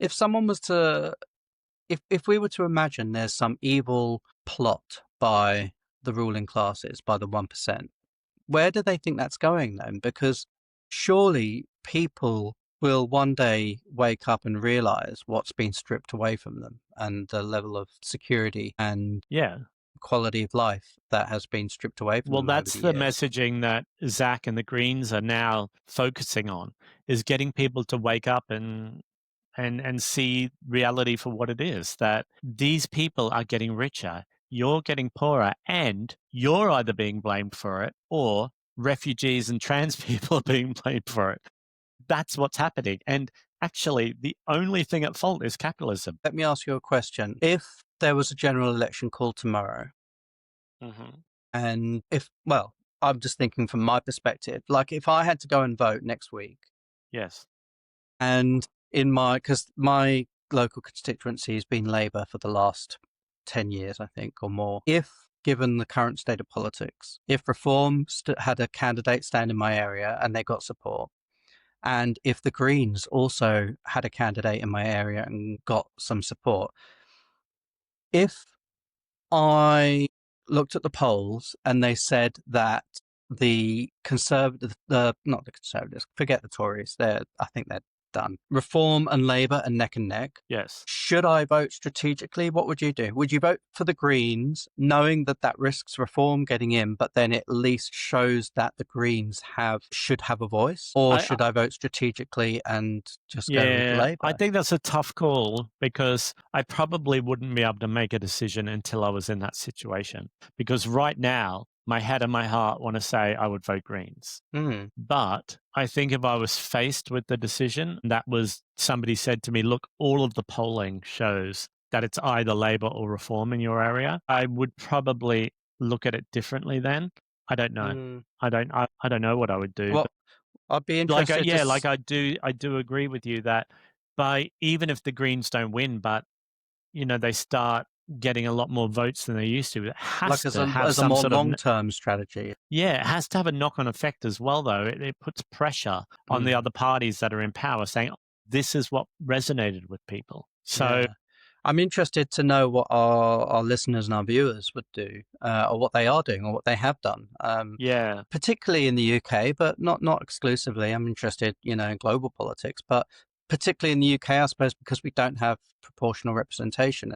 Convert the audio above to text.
if someone was to, if we were to imagine there's some evil plot by the ruling classes, by the 1%, where do they think that's going then? Because surely people will one day wake up and realize what's been stripped away from them and the level of security and Yeah. quality of life that has been stripped away from Well, them over that's the the years. messaging that Zach and the Greens are now focusing on, is getting people to wake up and see reality for what it is, that these people are getting richer, you're getting poorer, and you're either being blamed for it or refugees and trans people are being blamed for it. That's what's happening. And actually, the only thing at fault is capitalism. Let me ask you a question. If there was a general election called tomorrow, Mm-hmm. and well, I'm just thinking from my perspective, like if I had to go and vote next week, Yes. and because my local constituency has been Labour for the last 10 years, I think, or more. If, given the current state of politics, if Reform had a candidate stand in my area and they got support, and if the Greens also had a candidate in my area and got some support, if I looked at the polls and they said that the Conservative, not the Conservatives, forget the Tories, I think they're done. Reform and Labour are neck and neck. Yes. Should I vote strategically? What would you do? Would you vote for the Greens, knowing that that risks Reform getting in, but then it at least shows that the Greens should have a voice? Or should I vote strategically and just go with Yeah, I Labour? think that's a tough call because I probably wouldn't be able to make a decision until I was in that situation. Because right now, my head and my heart want to say I would vote Greens. Mm. But I think if I was faced with the decision, that was somebody said to me, look, all of the polling shows that it's either Labor or Reform in your area, I would probably look at it differently then. I don't know. Mm. I don't know what I would do. Well, I'd be Like, interested to. yeah, like I do agree with you that by even if the Greens don't win, but they start getting a lot more votes than they used to. It has Like to have as a some more sort of long-term strategy. yeah, it has to have a knock-on effect as well, though. It puts pressure on the Mm. other parties that are in power, saying this is what resonated with people. So Yeah. I'm interested to know what our listeners and our viewers would do, or what they are doing, or what they have done, yeah, particularly in the UK, but not exclusively. I'm interested, in global politics, but particularly in the UK, I suppose, because we don't have proportional representation.